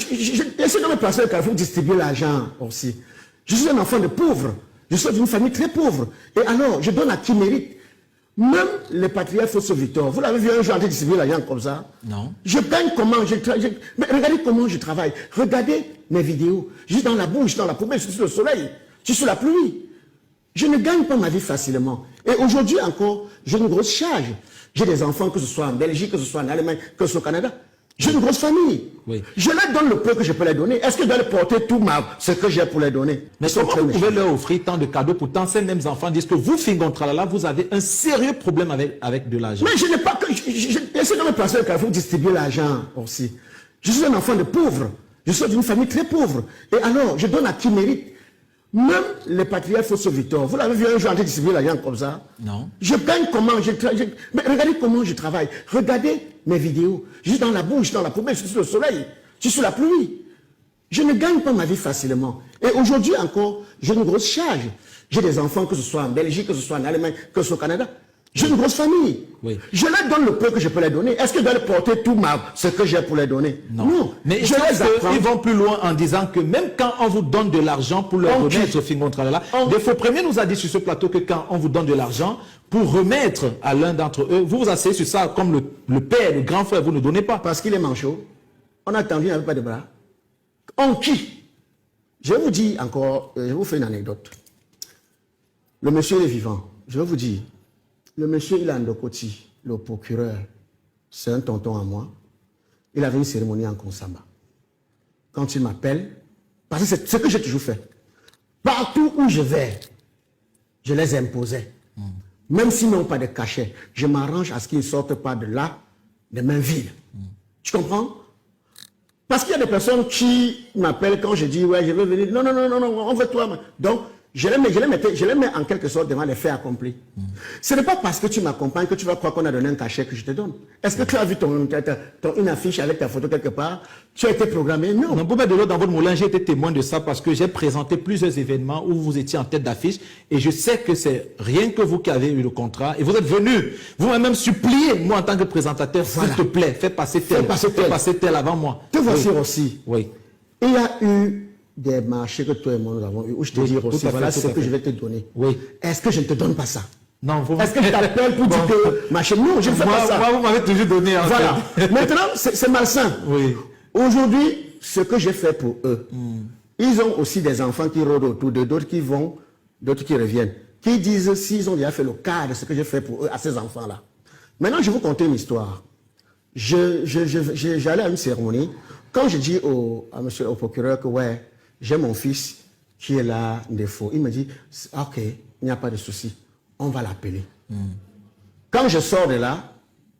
j'essaie de me placer au Carrefour, distribuer l'argent aussi. Je suis un enfant de pauvre. Je suis d'une famille très pauvre. Et alors, je donne à qui mérite. Même les patriarches Fosso Victor, vous l'avez vu un jour en train de distribuer l'argent comme ça? Non. Je peine comment mais regardez comment je travaille. Regardez mes vidéos. Je suis dans la boue, je suis dans la poubelle, je suis sur le soleil, je suis sous la pluie. Je ne gagne pas ma vie facilement. Et aujourd'hui encore, j'ai une grosse charge. J'ai des enfants, que ce soit en Belgique, que ce soit en Allemagne, que ce soit au Canada. J'ai une grosse famille. Oui. Je leur donne le peu que je peux leur donner. Est-ce que je dois leur porter tout ce que j'ai pour leur donner? Mais comment vous pouvez leur offrir tant de cadeaux? Pourtant, ces mêmes enfants disent que vous, Fingontralala, vous avez un sérieux problème avec de l'argent. Mais je n'ai pas que... J'essaie de me placer au Carrefour, distribuer l'argent aussi. Je suis un enfant de pauvre. Je suis d'une famille très pauvre. Et alors, je donne à qui mérite. Même les patriarches Fosso Victor, vous l'avez vu un jour en train de distribuer l'argent comme ça? Non. Je peine comment mais regardez comment je travaille. Regardez mes vidéos. Je suis dans la boue, je suis dans la poubelle, je suis sur le soleil, je suis sous la pluie. Je ne gagne pas ma vie facilement. Et aujourd'hui encore, j'ai une grosse charge. J'ai des enfants, que ce soit en Belgique, que ce soit en Allemagne, que ce soit au Canada. J'ai une grosse famille. Oui. Je leur donne le peu que je peux leur donner. Est-ce que je dois leur porter tout ce que j'ai pour leur donner? Non. Mais je les apprends. Ils vont plus loin en disant que même quand on vous donne de l'argent pour leur remettre au Fingontralala, des faux premiers nous a dit sur ce plateau que quand on vous donne de l'argent pour remettre à l'un d'entre eux, vous vous asseyez sur ça comme le père, le grand frère, vous ne donnez pas. Parce qu'il est manchot. On a tendu, il n'avait pas de bras. On qui? Je vous dis encore, je vous fais une anecdote. Le monsieur est vivant. Je vais vous dire. Le monsieur Ilan Dokoti, le procureur, c'est un tonton à moi. Il avait une cérémonie en Konsamba. Quand il m'appelle, parce que c'est ce que j'ai toujours fait. Partout où je vais, je les imposais. Même s'ils n'ont pas de cachet, je m'arrange à ce qu'ils ne sortent pas de là, des mains vides. Tu comprends? Parce qu'il y a des personnes qui m'appellent quand je dis, ouais, je veux venir. Non, on veut toi. Donc, je les mets en quelque sorte devant les faits accomplis. Ce n'est pas parce que tu m'accompagnes que tu vas croire qu'on a donné un cachet que je te donne. Est-ce que tu as vu une affiche avec ta photo quelque part? Tu as été programmé? Non. Non, Boubé Delors, dans votre moulin, j'ai été témoin de ça parce que j'ai présenté plusieurs événements où vous étiez en tête d'affiche et je sais que c'est rien que vous qui avez eu le contrat et vous êtes venu. Vous m'avez même supplié, moi en tant que présentateur, s'il te plaît, fais passer tel avant moi. Te voici aussi. Oui. Il y a eu des marchés que toi et moi nous avons eu, où je te dis aussi, voilà ce que je vais te donner. Oui. Est-ce que je ne te donne pas ça? Non, vous... Est-ce que je t'appelle pour dire que marché? Non, je ne fais pas ça. Moi, vous m'avez toujours donné. Voilà. Maintenant, c'est malsain. Oui. Aujourd'hui, ce que j'ai fait pour eux, ils ont aussi des enfants qui rôdent autour d'eux, d'autres qui vont, d'autres qui reviennent, qui disent s'ils ont déjà fait le cas de ce que j'ai fait pour eux à ces enfants-là. Maintenant, je vais vous conter une histoire. J'allais à une cérémonie. Quand je dis au procureur que ouais, j'ai mon fils qui est là, défaut, il me dit, ok, il n'y a pas de souci, on va l'appeler. Quand je sors de là,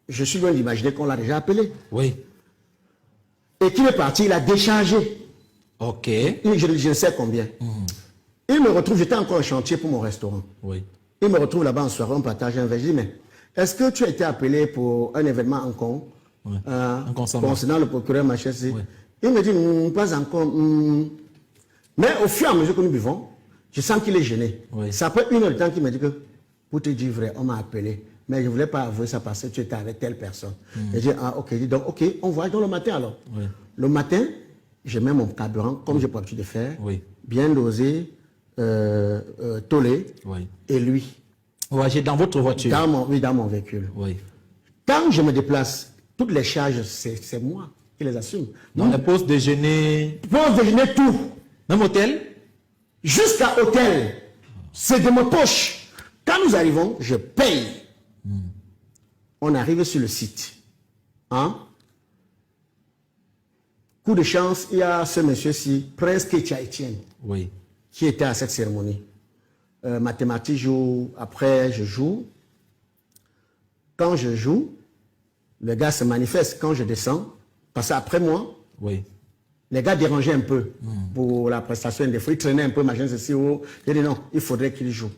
je suis loin d'imaginer qu'on l'a déjà appelé. Oui. Et qu'il est parti, il a déchargé. Ok. Je ne sais combien. Il me retrouve, j'étais encore en chantier pour mon restaurant. Oui. Il me retrouve là-bas en soirée, on partage un verre. Je dis, mais est-ce que tu as été appelé pour un événement en con, concernant le procureur Machessi? Oui. Il me dit, pas encore. Mais au fur et à mesure que nous buvons, je sens qu'il est gêné. Oui. C'est après 1 heure de temps qu'il m'a dit que, pour te dire vrai, on m'a appelé. Mais je ne voulais pas avouer ça parce que tu étais avec telle personne. Et j'ai dit, ah ok, donc ok, on voit dans le matin alors. Oui. Le matin, je mets mon carburant, comme j'ai pas l'habitude de faire, bien dosé, tollé, et lui. Ouais, j'ai dans votre voiture. Dans mon véhicule. Oui. Quand je me déplace, toutes les charges, c'est moi qui les assume. Dans les pauses déjeuner. Pause déjeuner, tout. Même hôtel? Jusqu'à hôtel. C'est de ma poche. Quand nous arrivons, je paye. On arrive sur le site. Hein? Coup de chance, il y a ce monsieur-ci, Prince Ketia Etienne, qui était à cette cérémonie. Mathématiques joue, après je joue. Quand je joue, le gars se manifeste. Quand je descends, parce qu'après moi, les gars dérangeaient un peu pour la prestation. Des fois, ils traînaient un peu, machin, ceci, oh. J'ai dit non, il faudrait qu'il joue.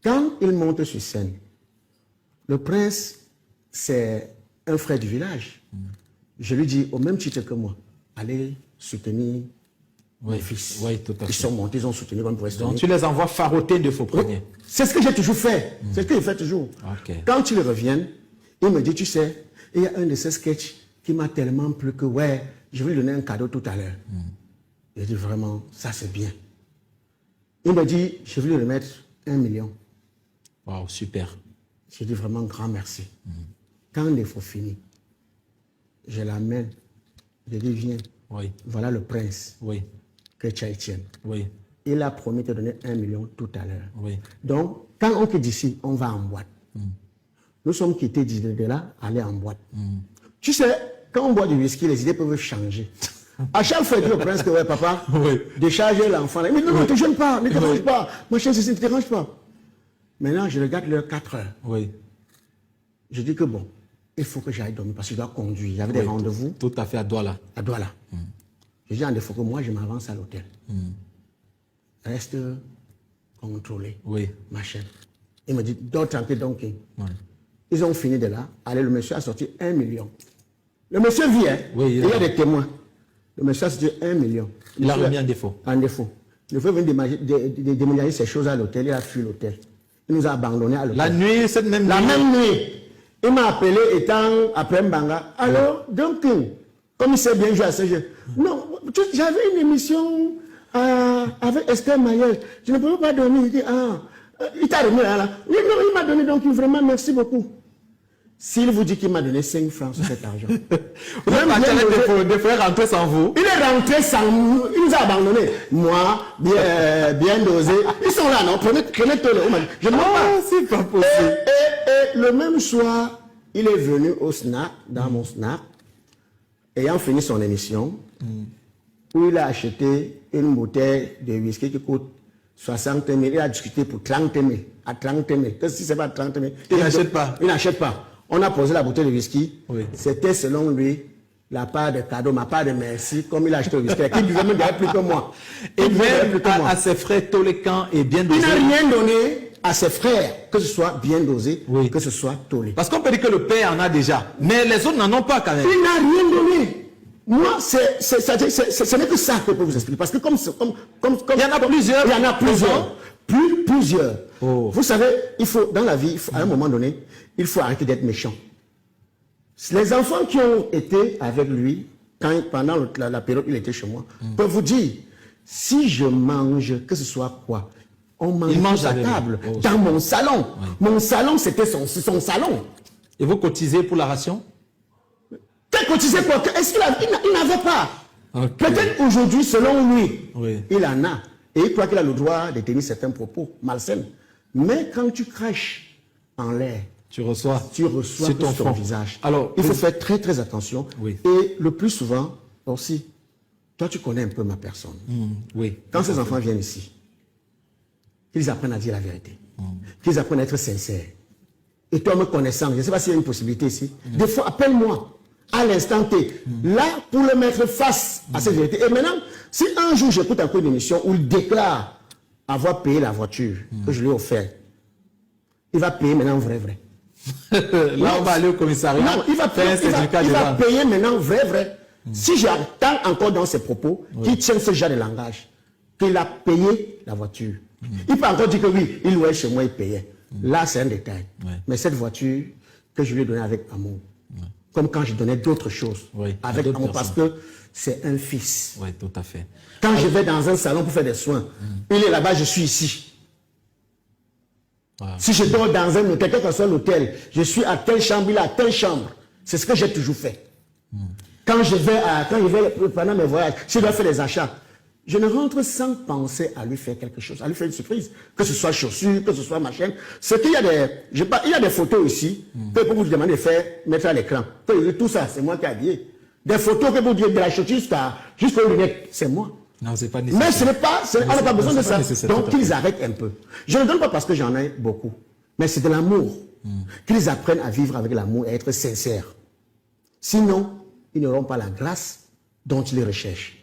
Quand il monte sur scène, le prince, c'est un frère du village. Je lui dis, au même titre que moi, allez soutenir mes fils. Ils sont montés, ils ont soutenu comme pour Donc tu les envoies faroter de faux premiers. C'est ce que j'ai toujours fait. C'est ce que je fais toujours. Quand ils reviennent, il me dit, tu sais, il y a un de ces sketchs qui m'a tellement plu que, ouais, je vais lui donner un cadeau tout à l'heure. J'ai dit vraiment, ça c'est bien. Il me dit, je vais lui remettre 1 million. Wow, super. J'ai dit vraiment grand merci. Quand il faut fini, je l'amène. Je dis, viens. Oui. Voilà le prince Oui. que tu tiens. Oui. Il a promis de te donner 1 million tout à l'heure. Oui. Donc, quand on quitte d'ici, on va en boîte. Nous sommes quittés de là, aller en boîte. Tu sais, quand on boit du whisky, les idées peuvent changer. À chaque fois, il dit au prince que, ouais, papa, déchargez l'enfant. Mais non, ne te gêne pas, ne te dérange pas. Mon chien, ne te dérange pas. Maintenant, je regarde l'heure 4 heures. Oui. Je dis que bon, il faut que j'aille dormir parce que je dois conduire. Il y avait des rendez-vous. Tout à fait à Douala. À Douala. Je dis, il faut que moi, je m'avance à l'hôtel. Reste contrôlé. Oui. Machin. Il me dit, dors tranquille, donc. Oui. Ils ont fini de là. Allez, le monsieur a sorti 1 million. Le monsieur vient. Oui, il y a des témoins. Le monsieur a sorti 1 million. Il a remis en défaut. En défaut. Il faut venir déménager ces choses à l'hôtel. Il a fui l'hôtel. Il nous a abandonnés à l'hôtel. La nuit, cette même nuit. La même nuit. Il m'a appelé étant après Mbanga. Alors, donc, comme il sait bien jouer à ce jeu. Non, j'avais une émission avec Esther Mayer. Je ne pouvais pas dormir. Il dit, il t'a remis là. Oui, non, il m'a donné, donc vraiment, merci beaucoup. S'il vous dit qu'il m'a donné 5 francs sur cet argent. Vous êtes parti avec des frères rentrer sans vous. Il est rentré sans nous. Il nous a abandonnés. Moi, bien dosé. Ils sont là, non? Prenez tout le. Je ne pas. C'est pas possible. Et le même soir, il est venu au snack, dans mon snack, ayant fini son émission, où il a acheté une bouteille de whisky qui coûte 60 000. Il a discuté pour 30 000. À 30 000. Qu'est-ce que c'est pas 30 000? Il n'achète pas. Il n'achète pas. On a posé la bouteille de whisky. Oui. C'était selon lui la part de cadeau, ma part de merci, comme il a acheté le whisky. Qui buvait même plus que moi. Et même à ses frères, Tolekan est bien dosé. Il n'a rien donné à ses frères, que ce soit bien dosé, oui, que ce soit tolé. Parce qu'on peut dire que le père en a déjà, mais les autres n'en ont pas quand même. Il n'a rien donné. Moi, ce n'est que ça que je peux vous expliquer. Parce que comme il y en a plusieurs. Il y en a plusieurs. Plusieurs. Oh. Vous savez, il faut, dans la vie, à un moment donné, il faut arrêter d'être méchant. Les enfants qui ont été avec lui, pendant la période où il était chez moi, peuvent vous dire, si je mange, que ce soit quoi, on mange à table, dans mon salon. Oui. Mon salon, c'était son salon. Et vous cotisez pour la ration? Quel cotisé pour? Est-ce qu'il n'avait pas? Okay. Peut-être aujourd'hui, selon lui, il en a. Et il croit qu'il a le droit de tenir certains propos malsains. Mais quand tu craches en l'air, tu reçois sur ton visage. Alors, il faut faire très très attention. Oui. Et le plus souvent, aussi, toi tu connais un peu ma personne. Oui. Quand ces enfants viennent ici, qu'ils apprennent à dire la vérité, qu'ils apprennent à être sincères. Et toi me connaissant, je ne sais pas s'il y a une possibilité ici, des fois appelle-moi à l'instant T, là pour le mettre face à cette vérité. Et maintenant, si un jour j'écoute encore une émission où il déclare avoir payé la voiture que je lui ai offerte, il va payer maintenant vrai. Là, on va aller au commissariat. Non, il va payer maintenant vrai. Si j'attends encore dans ses propos qu'il tienne ce genre de langage, qu'il a payé la voiture. Il peut encore dire que oui, il louait chez moi, il payait. Là, c'est un détail. Mais cette voiture que je lui ai donnée avec amour, comme quand je donnais d'autres choses avec amour, parce que c'est un fils. Oui, tout à fait. Quand je vais dans un salon pour faire des soins, il est là-bas, je suis ici. Si je dors dans un hôtel, quel que soit l'hôtel, je suis à telle chambre, il est à telle chambre. C'est ce que j'ai toujours fait. Quand je vais pendant mes voyages, si je dois faire des achats, je ne rentre sans penser à lui faire quelque chose, à lui faire une surprise. Que ce soit chaussures, que ce soit machin. C'est qu'il y a il y a des photos ici que pour vous demander de faire, mettre à l'écran. Tout ça, c'est moi qui ai habillé. Des photos que vous dites de la chaussure jusqu'aux lunettes, c'est moi. Non, c'est pas nécessaire. Mais ce n'est pas, on n'a pas besoin de ça. Donc qu'ils arrêtent un peu. Je ne donne pas parce que j'en ai beaucoup. Mais c'est de l'amour. Qu'ils apprennent à vivre avec l'amour et à être sincères. Sinon, ils n'auront pas la grâce dont ils recherchent.